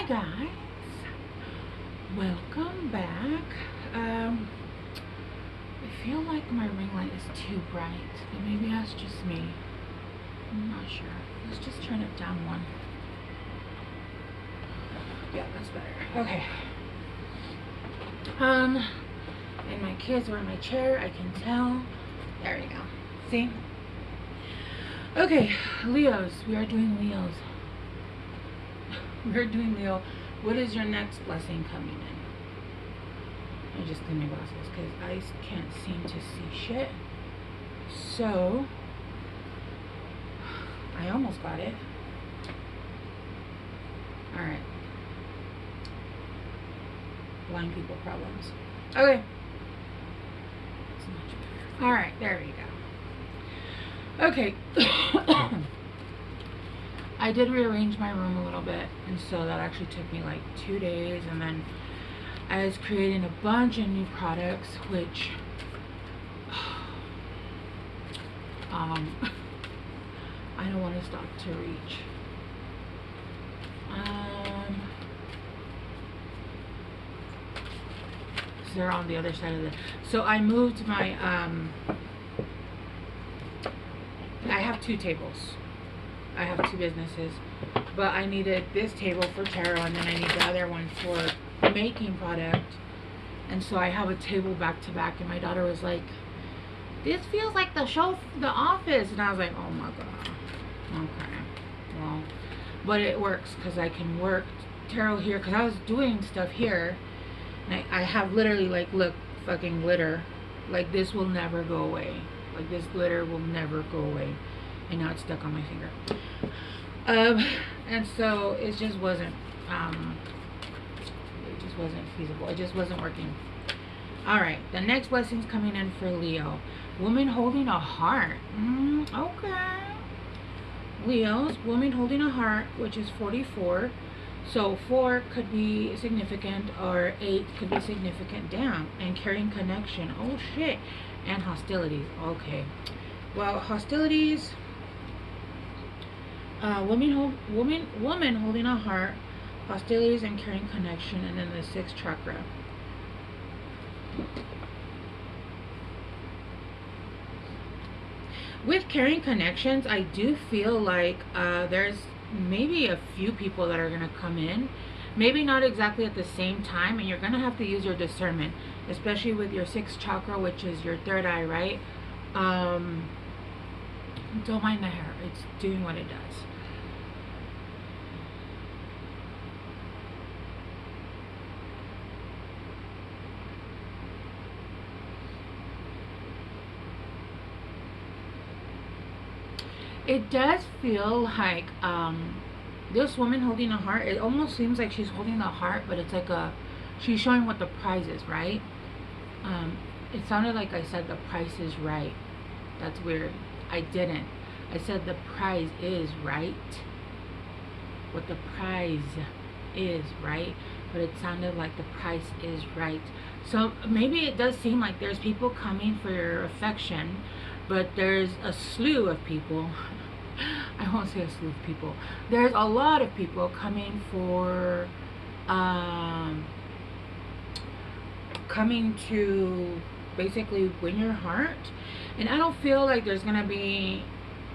Hi guys, welcome back. I feel like my ring light is too bright, but maybe that's just me. I'm not sure. Let's just turn it down one. Yeah, that's better. Okay. And my kids are in my chair, I can tell. There we go. See? Okay, Leos. We are doing Leos. We're doing Leo. What is your next blessing coming in? I just clean my glasses because I can't seem to see shit. So, I almost got it. Alright. Blind people problems. Okay. That's much better. Alright, there we go. Okay. I did rearrange my room a little bit, and so that actually took me like 2 days, and then I was creating a bunch of new products, which I don't want to stop to reach. So they're on the other side of the, so I moved my I have 2 tables. I have 2 businesses, but I needed this table for tarot, and then I need the other one for making product. And so I have a table back to back, and my daughter was like, this feels like the office. And I was like, oh my god, okay, well, but it works because I can work tarot here, because I was doing stuff here, and I have literally, like, look, fucking glitter, like this will never go away, like this glitter will never go away. And now it's stuck on my finger. And so it just wasn't feasible. It just wasn't working. Alright, the next blessing's coming in for Leo. Woman holding a heart. Okay. Leo's woman holding a heart, which is 44. So 4 could be significant, or 8 could be significant. Damn. And carrying connection. Oh shit. And hostilities. Okay. Well, hostilities. Woman holding a heart, hostilities, and carrying connection, and then the 6th chakra. With carrying connections, I do feel like there's maybe a few people that are going to come in, maybe not exactly at the same time, and you're going to have to use your discernment, especially with your 6th chakra, which is your 3rd eye, right? Don't mind the hair, it's doing what it does. It does feel like this woman holding a heart, it almost seems like she's holding a heart, but it's like she's showing what the prize is, right? It sounded like I said the price is right. That's weird. I didn't. I said the prize is right. What the prize is, right? But it sounded like the price is right. So maybe it does seem like there's people coming for your affection, but there's a slew of people. I won't say a slew of people. There's a lot of people coming for coming to basically win your heart. And I don't feel like there's gonna be,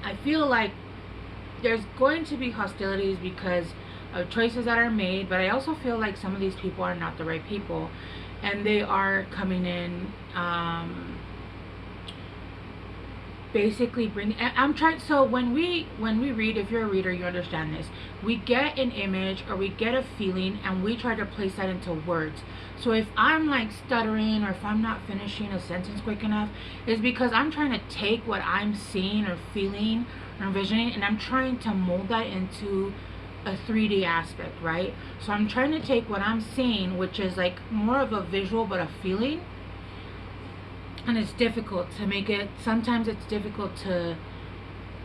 I feel like there's going to be hostilities because of choices that are made, but I also feel like some of these people are not the right people, and they are coming in basically bring, I'm trying, so when we read, if you're a reader, you understand this, we get an image or we get a feeling and we try to place that into words. So if I'm like stuttering, or if I'm not finishing a sentence quick enough, it's because I'm trying to take what I'm seeing or feeling or envisioning, and I'm trying to mold that into a 3D aspect, right? So I'm trying to take what I'm seeing, which is like more of a visual but a feeling, and it's difficult to make it, sometimes it's difficult to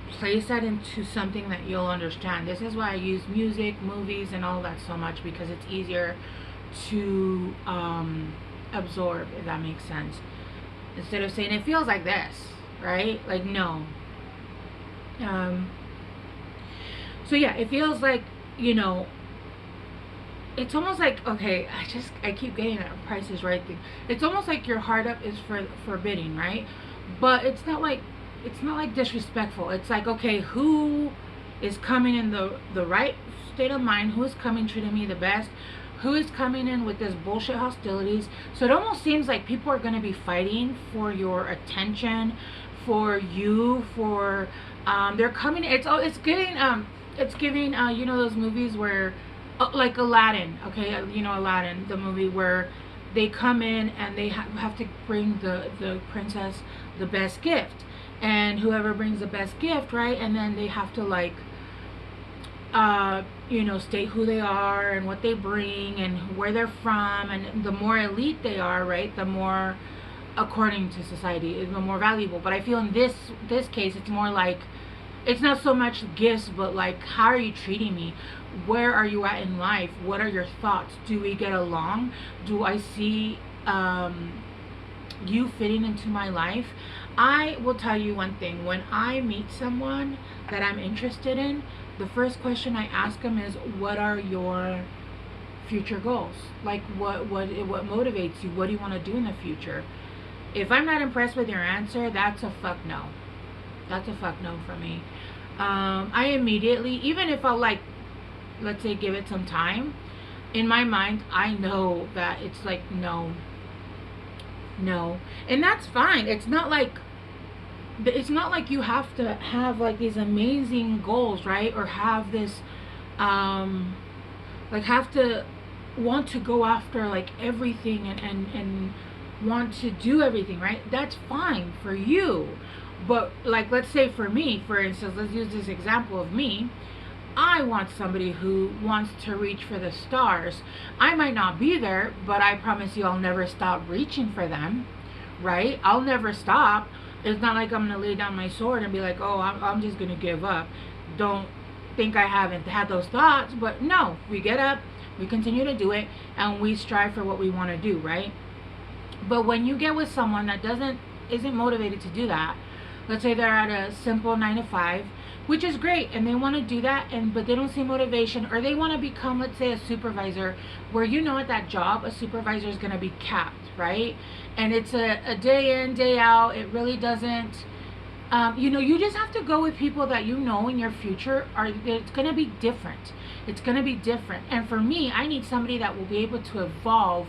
place that into something that you'll understand. This is why I use music, movies, and all that so much, because it's easier to absorb, if that makes sense. Instead of saying it feels like this, right? Like, no. So yeah, it feels like, you know, it's almost like, okay, I keep getting that Price is Right thing. It's almost like your heart up is forbidding, right? But it's not like disrespectful. It's like, okay, who is coming in the right state of mind? Who is coming treating me the best? Who is coming in with this bullshit hostilities? So it almost seems like people are going to be fighting for your attention, for you, for they're coming. It's giving you know those movies where like Aladdin, okay, you know Aladdin, the movie where they come in and they have to bring the princess the best gift, and whoever brings the best gift, right, and then they have to like you know, state who they are and what they bring and where they're from, and the more elite they are, right, the more, according to society, is the more valuable. But I feel in this case, it's more like, it's not so much gifts, but like, how are you treating me? Where are you at in life? What are your thoughts? Do we get along? Do I see you fitting into my life? I will tell you one thing. When I meet someone that I'm interested in, the first question I ask them is, what are your future goals? Like, what motivates you? What do you want to do in the future? If I'm not impressed with your answer, that's a fuck no. That's a fuck no for me. I immediately, even if I'll like, let's say, give it some time, in my mind, I know that it's like, no. And that's fine. It's not like you have to have like these amazing goals, right? Or have this, like have to want to go after like everything and want to do everything, right? That's fine for you. But like, let's say for me, for instance, let's use this example of me. I want somebody who wants to reach for the stars. I might not be there, but I promise you I'll never stop reaching for them, right? I'll never stop. It's not like I'm going to lay down my sword and be like, oh, I'm just going to give up. Don't think I haven't had those thoughts, but no, we get up, we continue to do it, and we strive for what we want to do, right? But when you get with someone that isn't motivated to do that, let's say they're at a simple 9 to 5, which is great, and they want to do that, but they don't see motivation, or they want to become, let's say, a supervisor, where you know at that job a supervisor is going to be capped, right? And it's a day in, day out. It really doesn't, you know, you just have to go with people that you know in your future it's going to be different. It's going to be different. And for me, I need somebody that will be able to evolve,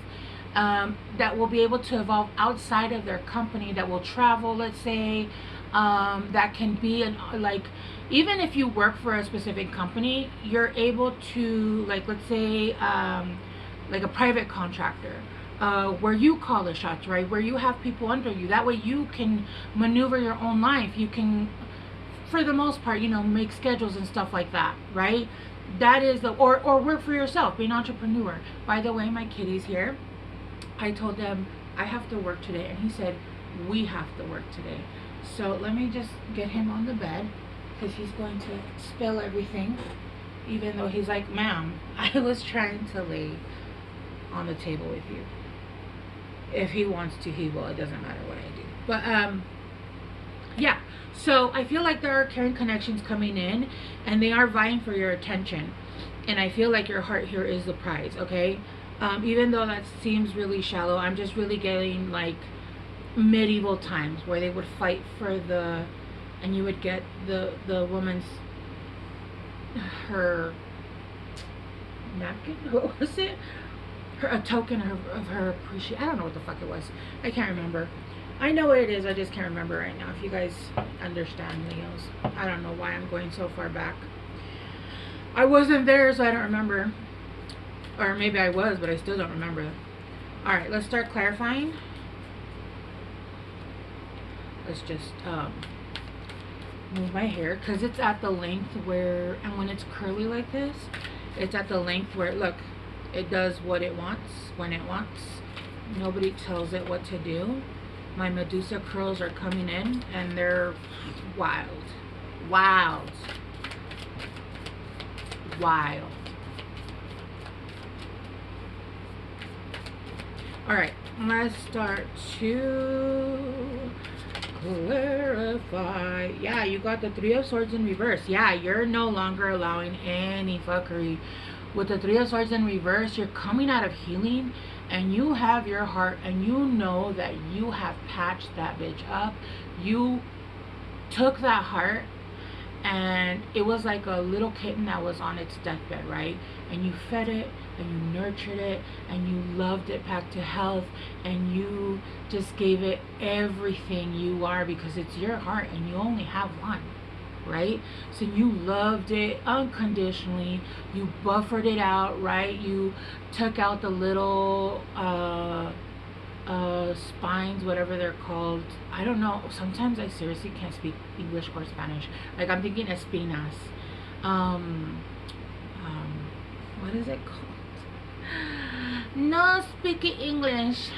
outside of their company, that will travel, let's say, that can be like, even if you work for a specific company, you're able to, like, let's say, like a private contractor, where you call the shots, right? Where you have people under you. That way you can maneuver your own life. You can, for the most part, you know, make schedules and stuff like that, right? That is or work for yourself, be an entrepreneur. By the way, my kitty's here. I told him I have to work today, and he said we have to work today. So let me just get him on the bed, because he's going to spill everything, even though he's like, ma'am, I was trying to lay on the table with you. If he wants to, he will. It doesn't matter what I do. But yeah, so I feel like there are caring connections coming in, and they are vying for your attention, and I feel like your heart here is the prize, okay? Even though that seems really shallow, I'm just really getting like medieval times where they would fight for and you would get the woman's, her napkin, what was it? A token of her appreciation. I don't know what the fuck it was. I can't remember. I know what it is, I just can't remember right now. If you guys understand, Leos. I don't know why I'm going so far back. I wasn't there, so I don't remember. Or maybe I was, but I still don't remember. Alright, let's start clarifying. Let's just move my hair, because it's at the length where, and when it's curly like this, it's at the length where, look, it does what it wants when it wants. Nobody tells it what to do. My Medusa curls are coming in, and they're wild. Wild. Alright, let's start to clarify. Yeah, you got the 3 of Swords in reverse. Yeah, you're no longer allowing any fuckery With the Three of Swords in reverse, you're coming out of healing, and you have your heart, and you know that you have patched that bitch up. You took that heart, and it was like a little kitten that was on its deathbed, right? And you fed it, and you nurtured it, and you loved it back to health, and you just gave it everything you are, because it's your heart and you only have one, right? So you loved it unconditionally. You buffered it out, right? You took out the little spines, whatever they're called. I don't know. Sometimes I seriously can't speak English or Spanish. Like, I'm thinking espinas. What is it called? No speaking English.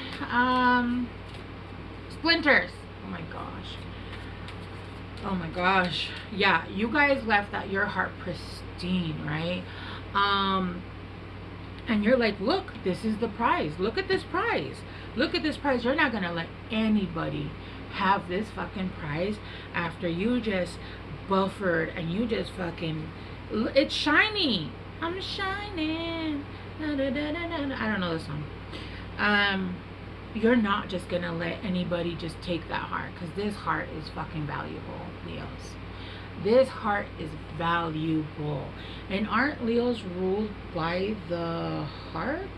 Splinters. Oh my gosh. Oh my gosh. Yeah, you guys left that your heart pristine, right? And you're like, look, this is the prize. Look at this prize. Look at this prize. You're not gonna let anybody have this fucking prize after you just buffered and you just fucking, it's shiny. I'm shining. Da, da, da, da, da. I don't know the song. You're not just gonna let anybody just take that heart, because this heart is fucking valuable, Leos. This heart is valuable. And aren't Leos ruled by the heart?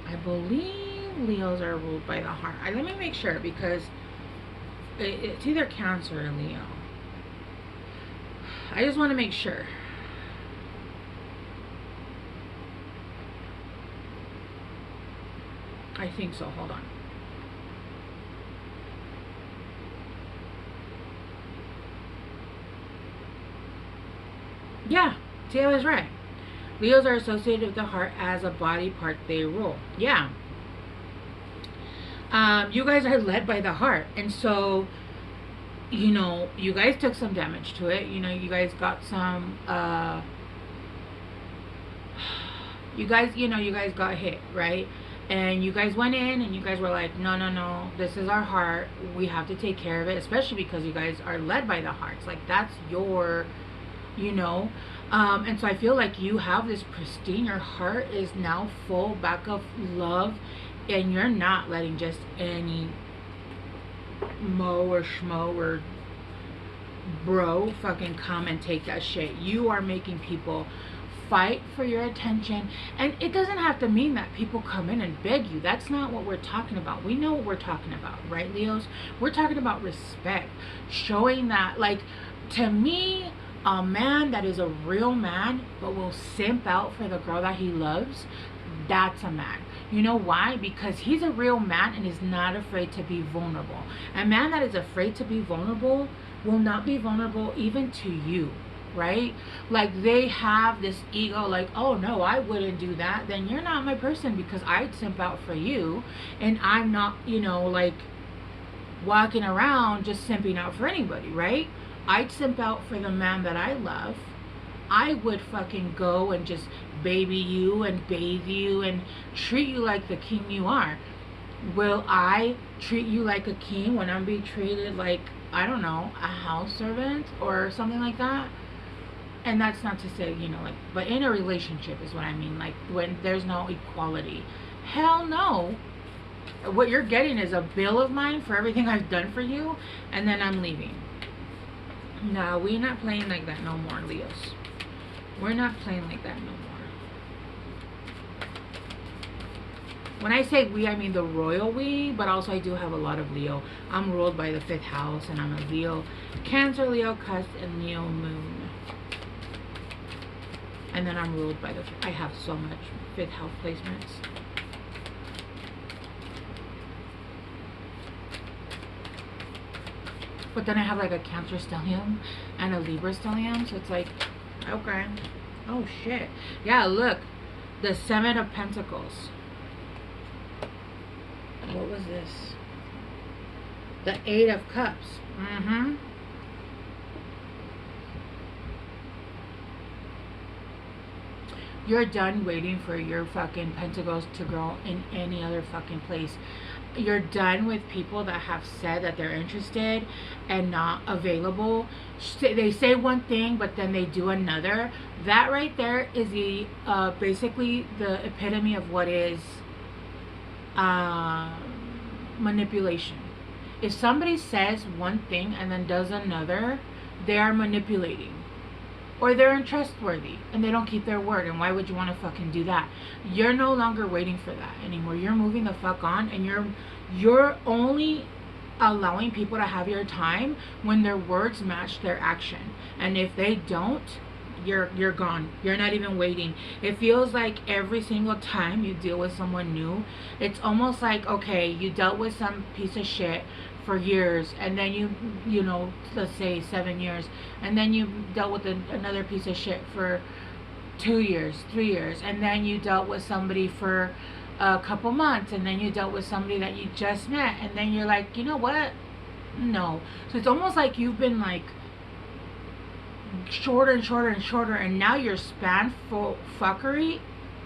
I believe Leos are ruled by the heart. Let me make sure, because it's either Cancer or Leo. I just want to make sure. I think so. Hold on. Yeah, Taylor is right. Leos are associated with the heart as a body part they rule. Yeah. You guys are led by the heart. And so, you know, you guys took some damage to it. You know, you guys got some, you guys got hit, right? And you guys went in and you guys were like, no, no, no, this is our heart. We have to take care of it, especially because you guys are led by the hearts. Like, that's your, you know. And so I feel like you have this pristine, your heart is now full back of love, and you're not letting just any mo or schmo or bro fucking come and take that shit. You are making people fight for your attention, and it doesn't have to mean that people come in and beg you. That's not what we're talking about. We know what we're talking about, right, Leos? We're talking about respect, showing that, like, to me, a man that is a real man but will simp out for the girl that he loves, that's a man. You know why? Because he's a real man and is not afraid to be vulnerable. A man that is afraid to be vulnerable will not be vulnerable even to you, right? Like, they have this ego, like, oh no, I wouldn't do that. Then you're not my person, because I'd simp out for you, and I'm not, you know, like, walking around just simping out for anybody, right? I'd simp out for the man that I love. I would fucking go and just baby you and bathe you and treat you like the king you are. Will I treat you like a king when I'm being treated like, I don't know, a house servant or something like that? And that's not to say, you know, like, but in a relationship is what I mean, like, when there's no equality. Hell no. What you're getting is a bill of mine for everything I've done for you, and then I'm leaving. No, we're not playing like that no more, Leos. We're not playing like that no more. When I say we, I mean the royal we, but also I do have a lot of Leo. I'm ruled by the 5th house, and I'm a Leo, Cancer, Leo, cusp, and Leo moon. And then I'm ruled by I have so much 5th house placements. But then I have like a Cancer stellium and a Libra stellium, so it's like, okay. Oh shit. Yeah, look. The 7 of Pentacles. What was this? The 8 of Cups. Mm-hmm. You're done waiting for your fucking pentacles to grow in any other fucking place. you're done with people that have said that they're interested and not available. They say one thing but then they do another. That right there is the basically the epitome of what is manipulation. If somebody says one thing and then does another, they are manipulating. Or they're untrustworthy and they don't keep their word. And why would you want to fucking do that? You're no longer waiting for that anymore. You're moving the fuck on, and you're only allowing people to have your time when their words match their action. And if they don't, you're gone. You're not even waiting. It feels like every single time you deal with someone new, it's almost like, okay, you dealt with some piece of shit for years, and then you know, let's say 7 years, and then you dealt with another piece of shit for 2 years, 3 years, and then you dealt with somebody for a couple months, and then you dealt with somebody that you just met, and then you're like, you know what, no. So it's almost like you've been like shorter and shorter and shorter, and now your span for fuckery,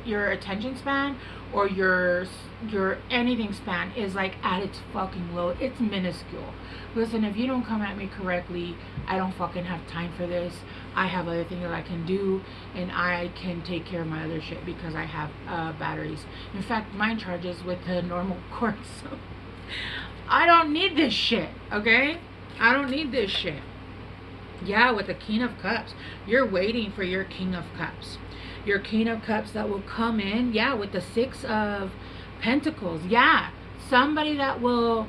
your attention span, or your anything span is like at its fucking low. It's minuscule. Listen, if you don't come at me correctly, I don't fucking have time for this. I have other things that I can do, and I can take care of my other shit because I have batteries. In fact, mine charges with the normal cord, so I don't need this shit, okay? I don't need this shit. Yeah, with the King of Cups, you're waiting for your King of Cups. Your King of Cups that will come in, yeah, with the Six of Pentacles. Yeah, somebody that will,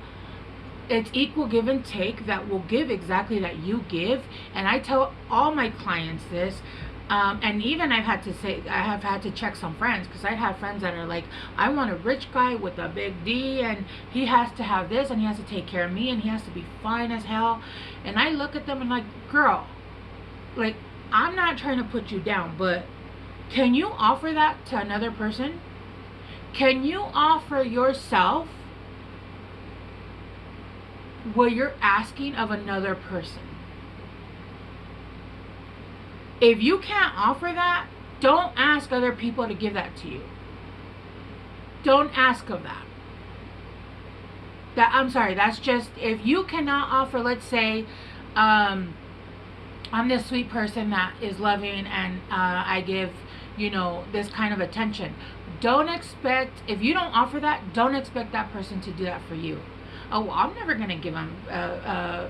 it's equal give and take, that will give exactly that you give. And I tell all my clients this, and even I have had to check some friends, because I have friends that are like, I want a rich guy with a big D, and he has to have this, and he has to take care of me, and he has to be fine as hell. And I look at them and like, girl, like, I'm not trying to put you down, but can you offer that to another person? Can you offer yourself what you're asking of another person? If you can't offer that, don't ask other people to give that to you. Don't ask of that. I'm sorry, that's just, if you cannot offer, let's say, I'm this sweet person that is loving, and I give, you know, this kind of attention. Don't expect, if you don't offer that, don't expect that person to do that for you. Oh, well, I'm never going to give them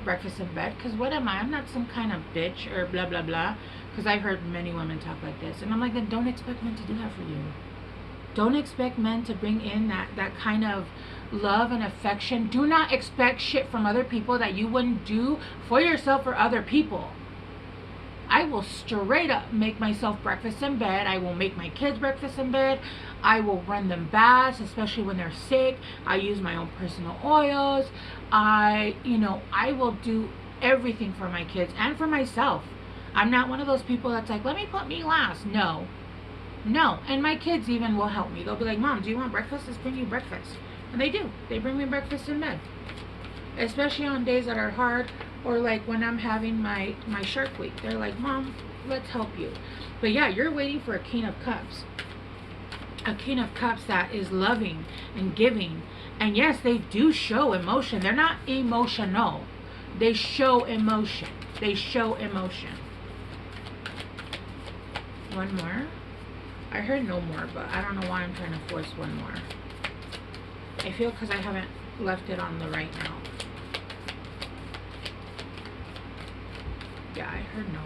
breakfast in bed, because what am I? I'm not some kind of bitch or blah, blah, blah. Because I've heard many women talk like this. And I'm like, then don't expect men to do that for you. Don't expect men to bring in that kind of love and affection. Do not expect shit from other people that you wouldn't do for yourself or other people. I will straight up make myself breakfast in bed. I will make my kids breakfast in bed. I will run them baths, especially when they're sick. I use my own personal oils. I will do everything for my kids and for myself. I'm not one of those people that's like, let me put me last. No. And my kids even will help me. They'll be like, Mom, do you want breakfast? Let's bring you breakfast. And they do. They bring me breakfast in bed. Especially on days that are hard, or like when I'm having my Shark Week. They're like, Mom, let's help you. But yeah, you're waiting for a King of Cups. A King of Cups that is loving and giving. And yes, they do show emotion. They're not emotional. They show emotion. They show emotion. One more. I heard no more, but I don't know why I'm trying to force one more. I feel because I haven't left it on the right now. Yeah, I heard no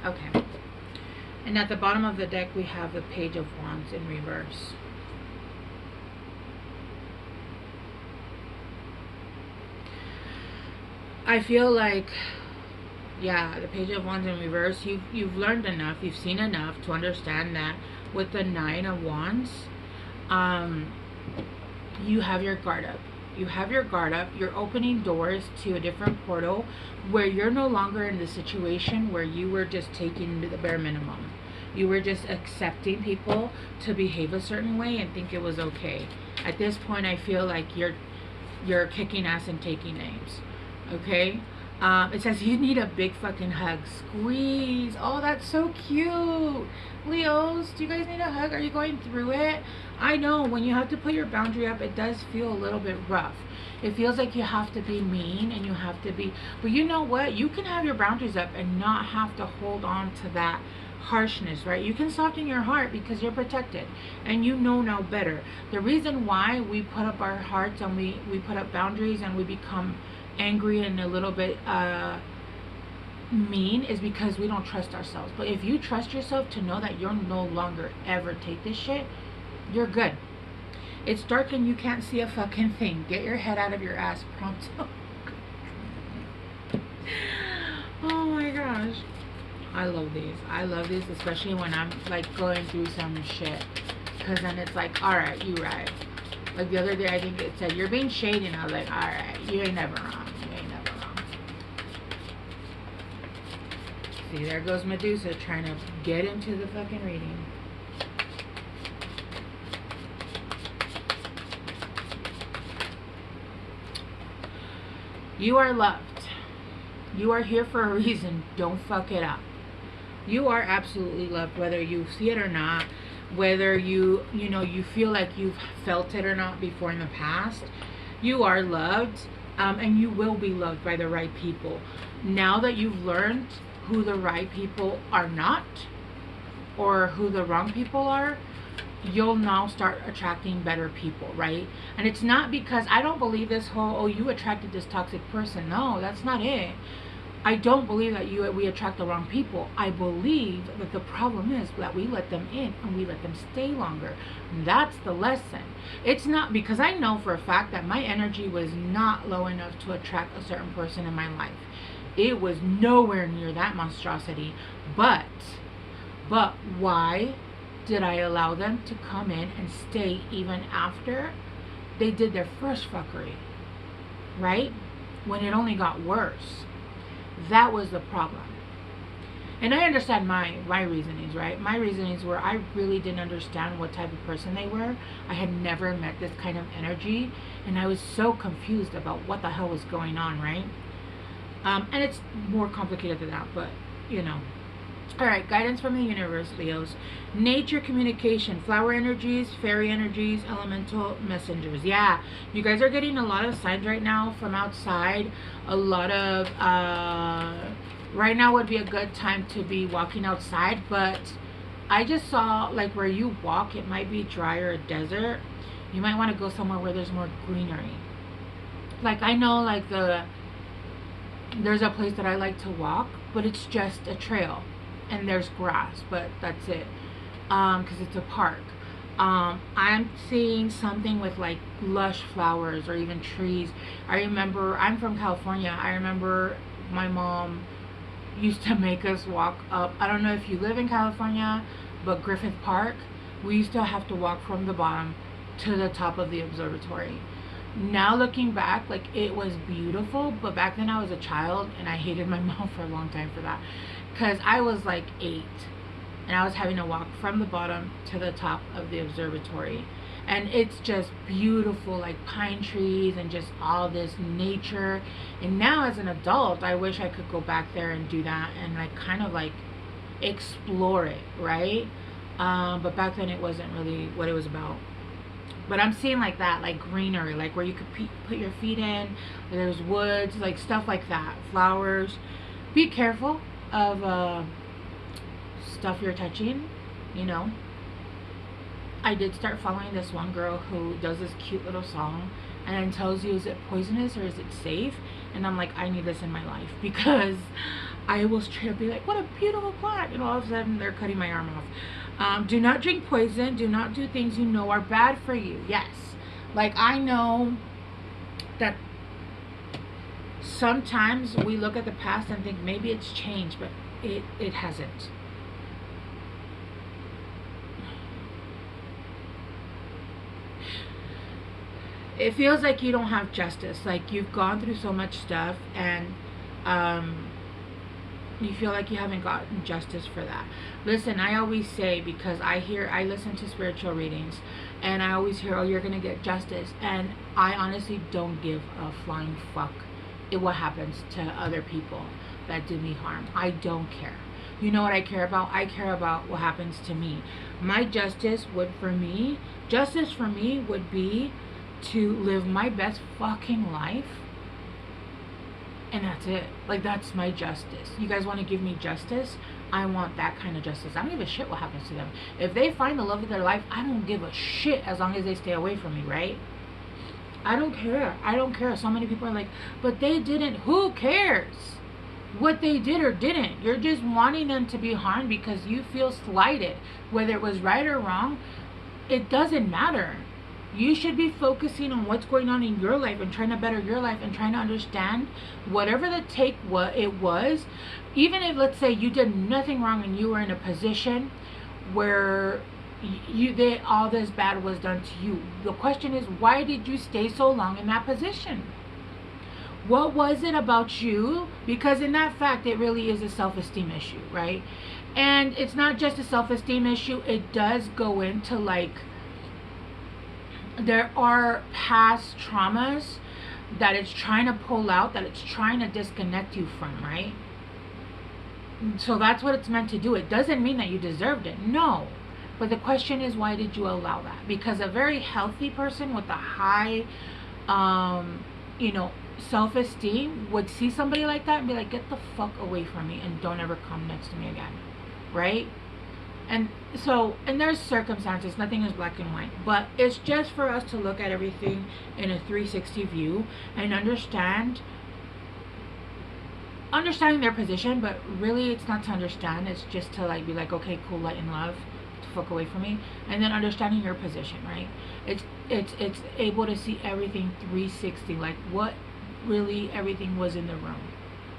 more. Okay. And at the bottom of the deck, we have the Page of Wands in reverse. I feel like, yeah, the Page of Wands in reverse, you've learned enough, you've seen enough to understand that with the Nine of Wands, you have your guard up. You have your guard up. You're opening doors to a different portal where you're no longer in the situation where you were just taking the bare minimum. You were just accepting people to behave a certain way and think it was okay. At this point, I feel like you're kicking ass and taking names. Okay? It says you need a big fucking hug. Squeeze. Oh, that's so cute. Leos, do you guys need a hug? Are you going through it? I know when you have to put your boundary up, it does feel a little bit rough. It feels like you have to be mean and you have to be, but you know what? You can have your boundaries up and not have to hold on to that harshness, right? You can soften your heart because you're protected and you know now better. The reason why we put up our hearts and we put up boundaries and we become angry and a little bit mean is because we don't trust ourselves. But if you trust yourself to know that you'll no longer ever take this shit, you're good. It's dark and you can't see a fucking thing. Get your head out of your ass pronto. Oh my gosh. I love these. I love these, especially when I'm like going through some shit. Because then it's like, alright, you right. Like the other day, I think it said, you're being shady. And I was like, alright, you ain't never wrong. You ain't never wrong. See, there goes Medusa trying to get into the fucking reading. You are loved. You are here for a reason. Don't fuck it up. You are absolutely loved, whether you see it or not, whether you feel like you've felt it or not before in the past. You are loved, and you will be loved by the right people. Now that you've learned who the right people are not, or who the wrong people are, you'll now start attracting better people, right? And it's not because, I don't believe this whole, oh, you attracted this toxic person. No, that's not it. I don't believe that we attract the wrong people. I believe that the problem is that we let them in and we let them stay longer. That's the lesson. It's not because I know for a fact that my energy was not low enough to attract a certain person in my life. It was nowhere near that monstrosity. But why did I allow them to come in and stay even after they did their first fuckery, right? When it only got worse. That was the problem. And I understand my reasonings, right? My reasonings were I really didn't understand what type of person they were. I had never met this kind of energy, and I was so confused about what the hell was going on, right? And it's more complicated than that, but you know. Alright, guidance from the universe, Leos. Nature, communication, flower energies, fairy energies, elemental messengers. Yeah, you guys are getting a lot of signs right now from outside. A lot of, right now would be a good time to be walking outside, but I just saw, like, where you walk, it might be dry or a desert. You might want to go somewhere where there's more greenery. Like, I know, like, there's a place that I like to walk, but it's just a trail. And there's grass, but that's it, because it's a park. I'm seeing something with like lush flowers or even trees. I remember, I'm from California, I remember my mom used to make us walk up, I don't know if you live in California, but Griffith Park, we used to have to walk from the bottom to the top of the observatory. Now looking back, like, it was beautiful, but back then I was a child and I hated my mom for a long time for that. Because I was like 8 and I was having to walk from the bottom to the top of the observatory. And it's just beautiful, like pine trees and just all this nature. And now as an adult, I wish I could go back there and do that and like kind of like explore it, right? But back then it wasn't really what it was about. But I'm seeing like that, like greenery, like where you could put your feet in, there's woods, like stuff like that, flowers. Be careful of stuff you're touching, you know. I did start following this one girl who does this cute little song and then tells you, is it poisonous or is it safe? And I'm like, I need this in my life, because I will straight up be like, what a beautiful plant, and all of a sudden they're cutting my arm off. Do not drink poison. Do not do things you know are bad for you. Yes, like I know that sometimes we look at the past and think maybe it's changed, but it hasn't. It feels like you don't have justice, like you've gone through so much stuff and you feel like you haven't gotten justice for that. Listen, I always say, because I listen to spiritual readings and I always hear, oh, you're gonna get justice, and I honestly don't give a flying fuck what happens to other people that did me harm. I don't care. You know what I care about? I care about what happens to me. My justice for me would be to live my best fucking life, and that's it. Like, that's my justice. You guys want to give me justice? I want that kind of justice. I don't give a shit what happens to them. If they find the love of their life, I don't give a shit as long as they stay away from me, right? I don't care. I don't care. So many people are like, but they didn't. Who cares what they did or didn't? You're just wanting them to be harmed because you feel slighted. Whether it was right or wrong, it doesn't matter. You should be focusing on what's going on in your life and trying to better your life and trying to understand whatever what it was. Even if, let's say, you did nothing wrong and you were in a position where all this bad was done to you. The question is, why did you stay so long in that position? What was it about you? Because in that fact, it really is a self-esteem issue, right? And it's not just a self-esteem issue. It does go into, like, there are past traumas that it's trying to pull out, that it's trying to disconnect you from, right? So that's what it's meant to do. It doesn't mean that you deserved it. No. But the question is, why did you allow that? Because a very healthy person with a high, self-esteem would see somebody like that and be like, get the fuck away from me and don't ever come next to me again. Right? And there's circumstances, nothing is black and white, but it's just for us to look at everything in a 360 view and understanding their position. But really, it's not to understand, it's just to, like, be like, okay, cool, light and love, to fuck away from me. And then understanding your position, right? It's able to see everything 360, like what really everything was in the room,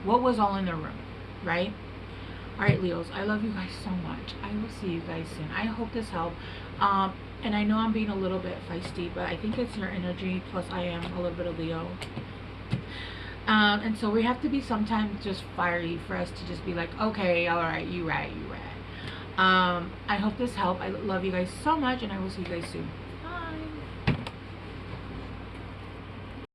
what was all in the room, right? All right, Leos, I love you guys so much. I will see you guys soon. I hope this helped. And I know I'm being a little bit feisty, but I think it's your energy, plus I am a little bit of Leo. And so we have to be sometimes just fiery for us to just be like, okay, all right, you right. I hope this helped. I love you guys so much, and I will see you guys soon.